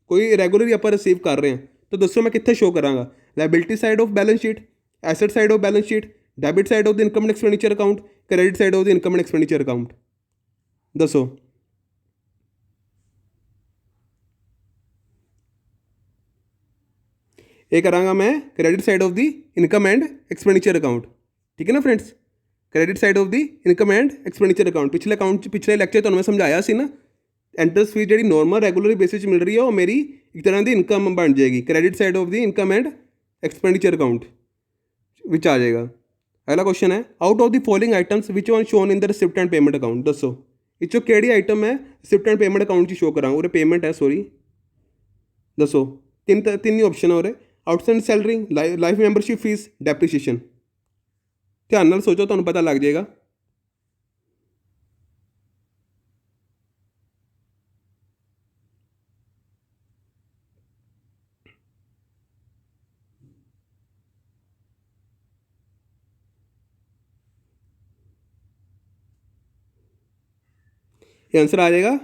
कोई रेगुलरली आप रिसीव कर रहे हैं, तो दसो मैं कितने शो करांगा, liability side of balance sheet, asset side of balance sheet, debit side of the income and expenditure account, credit side of the income and expenditure account? ਦੱਸੋ। ਇਹ ਕਰਾਂਗਾ ਮੈਂ credit side of the income and expenditure account, ਠੀਕ ਹੈ ਨਾ friends. Credit side of the income and expenditure account ਪਿਛਲੇ lecture ਤੁਹਾਨੂੰ ਮੈਂ ਸਮਝਾਇਆ ਸੀ ਨਾ, ਇੰਟਰਸਟ ਫੀਸ ਜਿਹੜੀ ਨੋਰਮਲ ਰੈਗੂਲਰ ਬੇਸਿਸ 'ਚ ਮਿਲ ਰਹੀ ਹੈ ਉਹ ਮੇਰੀ ਇੱਕ ਤਰ੍ਹਾਂ ਦੀ ਇਨਕਮ ਬਣ ਜਾਏਗੀ, credit side of the income and expenditure account ਵਿੱਚ ਆ ਜਾਏਗਾ। ਅਗਲਾ ਕੁਐਸਚਨ ਹੈ, out of the following items which one shown in the receipt and payment account? ਦੱਸੋ ਇਹ 'ਚੋਂ ਕਿਹੜੀ ਆਈਟਮ ਹੈ ਰਿਸਿਪਟ ਐਂਡ ਪੇਮੈਂਟ ਅਕਾਊਂਟ 'ਚ ਸ਼ੋਅ ਕਰਾਂਗਾ? ਉਰੇ ਪੇਮੈਂਟ ਹੈ, ਸੋਰੀ। ਦੱਸੋ, ਤਿੰਨ ਹੀ ਆਪਸ਼ਨ ਹੈ ਉਰੇ, ਆਊਟਸਟੈਂਡ ਸੈਲਰੀ, ਲਾਈਫ ਮੈਂਬਰਸ਼ਿਪ ਫੀਸ, ਡੈਪਰੀਸ਼ੀਏਸ਼ਨ। ਧਿਆਨ ਨਾਲ ਸੋਚੋ, ਤੁਹਾਨੂੰ ਪਤਾ ਲੱਗ ਜਾਏਗਾ। ਇਹ ਆਂਸਰ ਆ ਜਾਏਗਾ,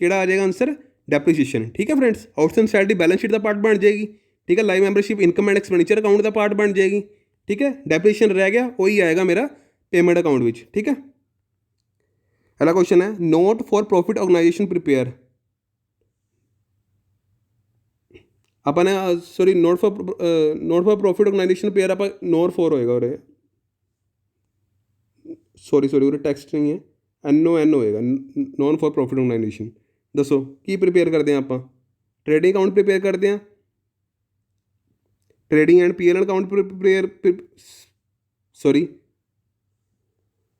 ਕਿਹੜਾ ਆ ਜਾਏਗਾ ਆਂਸਰ? ਡੈਪਰੀਸ਼ੀਏਸ਼ਨ। ਠੀਕ ਹੈ ਫਰੈਂਡਸ, ਆਊਟਸਟੈਂਡ ਸੈਲਰੀ ਬੈਲੈਂਸ ਸ਼ੀਟ ਦਾ ਪਾਰਟ ਬਣ ਜਾਏਗੀ, ਠੀਕ ਹੈ। Live membership income and expenditure account the part ਬਣ ਜਾਏਗੀ, ਠੀਕ ਹੈ। ਡੈਪਰੀਸ਼ੀਏਸ਼ਨ ਰਹਿ ਗਿਆ, ਉਹੀ ਆਏਗਾ ਮੇਰਾ ਪੇਮੈਂਟ ਅਕਾਊਂਟ ਵਿੱਚ, ਠੀਕ ਹੈ। अगला क्वेश्चन है, not for profit organisation prepare. अपन sorry not for profit organisation prepare आप नोट फॉर होएगा और सॉरी टेक्स्ट नहीं है, NON होएगा, नॉन फॉर प्रॉफिट ऑर्गेनाइजेशन। दसो की प्रिपेयर करते हैं आप? ट्रेडिंग अकाउंट प्रिपेयर करते हैं, trading and PL account prepare, sorry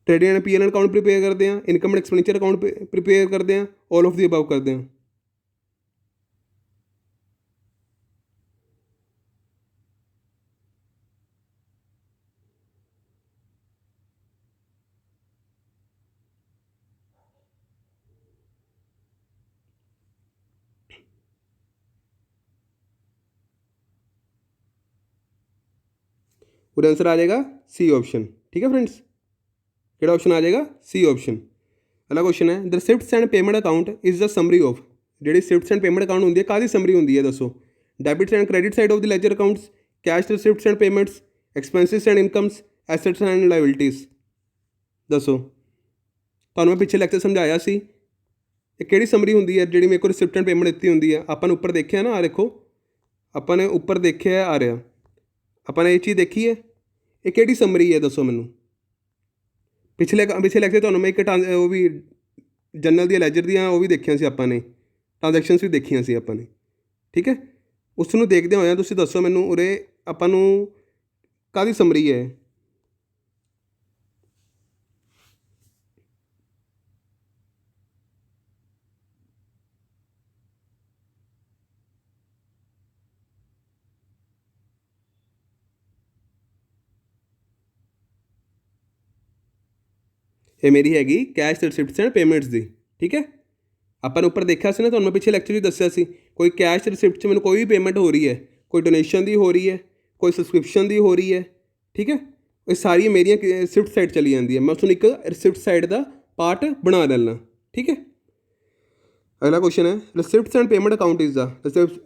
trading and PL account prepare करते हैं, income and expenditure account prepare करते हैं, ऑल ऑफ द अबव करते हैं। और आंसर आ जाएगा सी ऑप्शन, ठीक है फ्रेंड्स। केड़ा ऑप्शन आ जाएगा? C option. अगला क्वेश्चन है, the receipts and payment account is the summary of. जी रिसिप्ट्स एंड पेमेंट अकाउंट होंगी है, कादी समरी होंगी है? दसो। Debits and credit side of the ledger accounts, cash receipts and payments, expenses and incomes, assets and liabilities. दसो, तुहानूं मैं पिछले लैक्चर समझाया सी किहड़ी समरी होंगी है जी मेरे को रिसिप्ट एंड पेमेंट दित्ती होंगी है। आपां ने उपर देखिया ना, आ देखो आपां ने उपर देखिया आ रहा, आपां ने ये चीज़ देखी है, ये किहड़ी समरी है? दसो मैनूं। पिछले लैक्चर तुहानूं मैं एक वो भी जनरल दी लैजर दियां वो भी देखिया सी आपां ने, ट्रांजैक्शनस भी देखिया सी आपां ने, ठीक है। उसनूं देखदे होए तुसीं दसो मैनूं उरे आपां नूं काहदी समरी है? ये मेरी हैगी कैश रिसिप्ट्स एंड पेमेंट्स दी, ठीक है। अपन ऊपर देखा सी ना, तुहानूं पिछले लैक्चर भी दस्सिया सी, कोई कैश रिसिप्ट च मैनूं कोई भी पेमेंट हो रही है, कोई डोनेशन दी हो रही है, कोई सबसक्रिप्शन दी हो रही है, ठीक है, ये सारी मेरियां रिसिप्ट साइड चली जाती है, मैं उसनूं एक रिसिप्ट साइड का पार्ट बना लेना, ठीक है। अगला क्वेश्चन है, receipts and payment account is the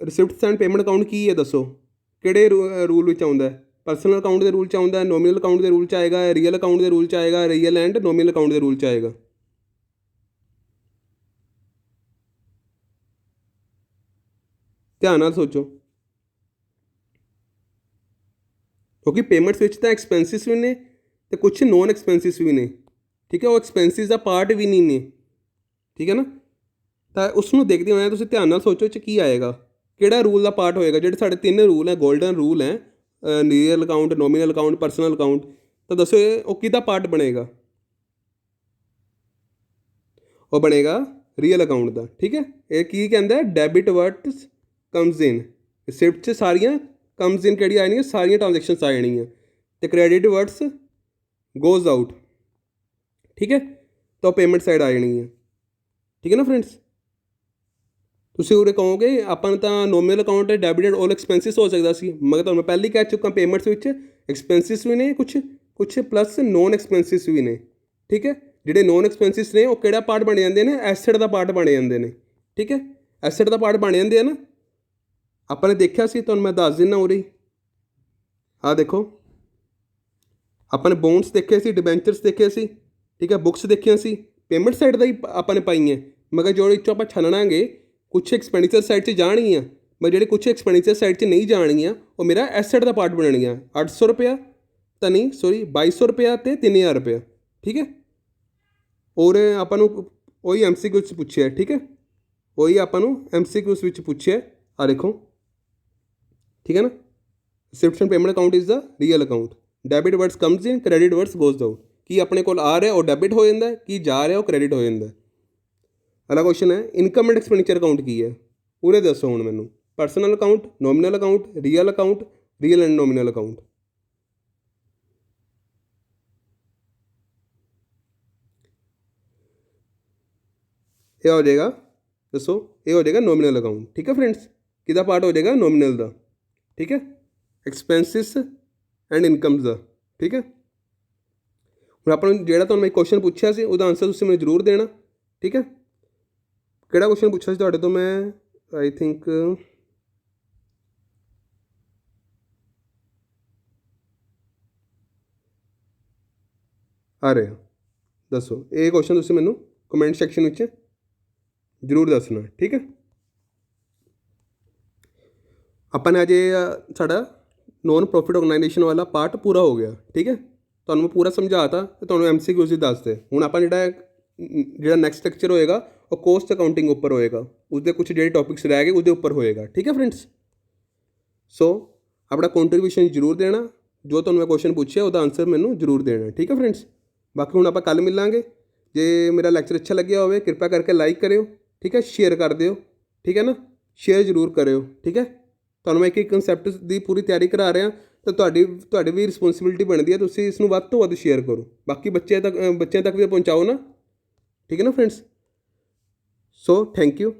receipts and payment account की है? दसो किहड़े रूल विच आउंदा है? परसनल अकाउंट के रूल च आउंदा है, नॉमिनल अकाउंट के रूल च आएगा, रियल अकाउंट के रूल च आएगा, रियल एंड नॉमिनल अकाउंट के रूल च आएगा? ध्यान नाल सोचो, क्योंकि पेमेंट्स विच तां एक्सपेंसिस भी ने ते कुछ नॉन एक्सपेंसिस भी ने, ठीक है। वो एक्सपेंसिस का पार्ट भी नहीं ने, ठीक है ना। तो उसनूं देखदे होए तुसीं ध्यान नाल सोचो की आएगा, किहड़ा रूल का पार्ट होएगा? जिहड़े साडे तीन रूल है, गोल्डन रूल है, real account, nominal account, personal account, तो दसो वो किहदा पार्ट बनेगा? वो बनेगा रियल अकाउंट का, ठीक है। ये की कहंदा है, debit words comes in, receipt च सारियां कम्स इन किहड़ी आ जानियां, सारियां ट्रांजैक्शनस आ जानियां, ते क्रेडिट वर्ड्स गोज आउट, ठीक है। तो पेमेंट साइड आ जानी है, ठीक है ना फ्रेंड्स। तुसीं उरे कहोगे आपां तां nominal account debit and all expenses हो सकता सी, मगर तुहानूं पहले ही कह चुका पेमेंट्स विच एक्सपेंसिस भी ने कुछ प्लस नॉन एक्सपेंसिस भी ने, ठीक है। जिहड़े नॉन एक्सपेंसिस ने वो किहड़ा पार्ट बन जाते हैं? एसेट का पार्ट बन जाते हैं, ठीक है। एसेट का पार्ट बन जाते हैं ना, आपने देखा सी, तुहानूं मैं दस दिना उरे आ देखो, ਆਪਾਂ ਨੇ ਬੌਂਡਸ ਦੇਖੇ ਸੀ, ਡਿਬੈਂਚਰਸ ਦੇਖੇ ਸੀ, ਠੀਕ ਹੈ, ਬੁੱਕਸ ਦੇਖੀਆਂ ਸੀ, ਪੇਮੈਂਟ ਸਾਈਡ ਦਾ ਹੀ ਆਪਾਂ ਨੇ ਪਾਈ ਹੈ। ਮਗਰ ਜੋ ਵਿੱਚੋਂ ਆਪਾਂ ਛੱਲਣਾਂਗੇ ਕੁਛ ਐਕਸਪੈਂਡੀਚਰ ਸਾਈਡ 'ਚ ਜਾਣਗੀਆਂ, ਮੈਂ ਜਿਹੜੇ ਕੁਛ ਐਕਸਪੈਂਡੀਚਰ ਸਾਈਡ 'ਚ ਨਹੀਂ ਜਾਣਗੀਆਂ ਉਹ ਮੇਰਾ ਐਸੈਟ ਦਾ ਪਾਰਟ ਬਣਨਗੀਆਂ। 800 ਰੁਪਇਆ ਤਾਂ ਨਹੀਂ, ਸੋਰੀ 2200 ਰੁਪਇਆ ਅਤੇ 3000 ਰੁਪਇਆ, ਠੀਕ ਹੈ। ਔਰ ਆਪਾਂ ਨੂੰ ਉਹੀ MCQ 'ਚ ਪੁੱਛਿਆ, ਠੀਕ ਹੈ, ਉਹੀ ਆਪਾਂ ਨੂੰ MCQ ਵਿੱਚ ਪੁੱਛਿਆ। ਆ ਦੇਖੋ, ਠੀਕ ਹੈ ਨਾ। Receipt and payment account is the real account. Debit words comes in, credit words goes out. ਕੀ ਆਪਣੇ ਕੋਲ ਆ ਰਿਹਾ ਉਹ ਡੈਬਿਟ ਹੋ ਜਾਂਦਾ, ਕੀ ਜਾ ਰਿਹਾ ਉਹ ਕ੍ਰੈਡਿਟ ਹੋ ਜਾਂਦਾ। ਅਗਲਾ ਕੁਐਸਚਨ ਹੈ ਇਨਕਮ ਐਂਡ ਐਕਸਪੈਂਡੀਚਰ ਅਕਾਊਂਟ ਕੀ ਹੈ, ਪੂਰੇ ਦੱਸੋ ਹੁਣ ਮੈਨੂੰ। Personal account, nominal account, real and nominal account. ਇਹ ਹੋ ਜਾਏਗਾ, ਦੱਸੋ, ਇਹ ਹੋ ਜਾਏਗਾ ਨੋਮੀਨਲ ਅਕਾਊਂਟ, ਠੀਕ ਹੈ ਫਰੈਂਡਸ। ਕਿਹਦਾ ਪਾਰਟ ਹੋ ਜਾਏਗਾ, ਨੋਮੀਨਲ ਦਾ, ਠੀਕ ਹੈ, ਐਕਸਪੈਂਸਿਸ ਐਂਡ ਇਨਕਮਸ ਦਾ, ਠੀਕ ਹੈ। ਹੁਣ ਆਪਾਂ ਨੂੰ ਜਿਹੜਾ ਤੁਹਾਨੂੰ ਮੈਂ ਕੁਐਸਚਨ ਪੁੱਛਿਆ ਸੀ ਉਹਦਾ ਆਨਸਰ ਤੁਸੀਂ ਮੈਨੂੰ ਜ਼ਰੂਰ ਦੇਣਾ, ਠੀਕ ਹੈ। ਕਿਹੜਾ ਕੁਐਸਚਨ ਪੁੱਛਿਆ ਸੀ ਤੁਹਾਡੇ ਤੋਂ ਮੈਂ, ਆਈ ਥਿੰਕ ਆ ਰਿਹਾ, ਦੱਸੋ ਇਹ ਕੁਐਸਚਨ ਤੁਸੀਂ ਮੈਨੂੰ ਕਮੈਂਟ ਸੈਕਸ਼ਨ ਵਿੱਚ ਜ਼ਰੂਰ ਦੱਸਣਾ, ਠੀਕ ਹੈ। ਆਪਾਂ ਨੇ ਅਜੇ ਸਾਡਾ ਨੋਨ ਪ੍ਰੋਫਿਟ ਆਰਗੇਨਾਈਜੇਸ਼ਨ ਵਾਲਾ ਪਾਰਟ ਪੂਰਾ ਹੋ ਗਿਆ, ਠੀਕ ਹੈ। ਤੁਹਾਨੂੰ ਮੈਂ ਪੂਰਾ ਸਮਝਾਤਾ ਅਤੇ ਤੁਹਾਨੂੰ MCQs ਵੀ ਦੱਸਦੇ। ਹੁਣ ਆਪਾਂ ਜਿਹੜਾ ਨੈਕਸਟ ਲੈਕਚਰ ਹੋਏਗਾ ਉਹ ਕੋਸਟ ਅਕਾਊਂਟਿੰਗ ਉੱਪਰ ਹੋਏਗਾ, ਉਸਦੇ ਕੁਛ ਜਿਹੜੇ ਟੌਪਿਕਸ ਰਹਿ ਗਏ ਉਹਦੇ ਉੱਪਰ ਹੋਏਗਾ, ਠੀਕ ਹੈ ਫਰੈਂਡਸ। ਸੋ ਆਪਣਾ ਕੰਟਰੀਬਿਊਸ਼ਨ ਜ਼ਰੂਰ ਦੇਣਾ, ਜੋ ਤੁਹਾਨੂੰ ਮੈਂ ਕੁਐਸਚਨ ਪੁੱਛਿਆ ਉਹਦਾ ਆਨਸਰ ਮੈਨੂੰ ਜ਼ਰੂਰ ਦੇਣਾ, ਠੀਕ ਹੈ ਫਰੈਂਡਸ। ਬਾਕੀ ਹੁਣ ਆਪਾਂ ਕੱਲ੍ਹ ਮਿਲਾਂਗੇ। ਜੇ ਮੇਰਾ ਲੈਕਚਰ ਅੱਛਾ ਲੱਗਿਆ ਹੋਵੇ ਕਿਰਪਾ ਕਰਕੇ ਲਾਈਕ ਕਰਿਓ, ਠੀਕ ਹੈ, ਸ਼ੇਅਰ ਕਰ ਦਿਓ, ਠੀਕ ਹੈ ਨਾ, ਸ਼ੇਅਰ ਜ਼ਰੂਰ ਕਰਿਓ, ਠੀਕ ਹੈ। ਤੁਹਾਨੂੰ ਮੈਂ ਇੱਕ ਕੰਸੈਪਟ ਦੀ ਪੂਰੀ ਤਿਆਰੀ ਕਰਾ ਰਿਹਾ ਤਾਂ ਤੁਹਾਡੀ ਵੀ ਰਿਸਪੋਂਸੀਬਿਲਿਟੀ ਬਣਦੀ ਹੈ ਤੁਸੀਂ ਇਸ ਨੂੰ ਵੱਧ ਤੋਂ ਵੱਧ ਸ਼ੇਅਰ ਕਰੋ, ਬਾਕੀ ਬੱਚਿਆਂ ਤੱਕ ਵੀ ਪਹੁੰਚਾਓ ਨਾ, ਠੀਕ ਹੈ ਨਾ ਫਰੈਂਡਸ। So thank you.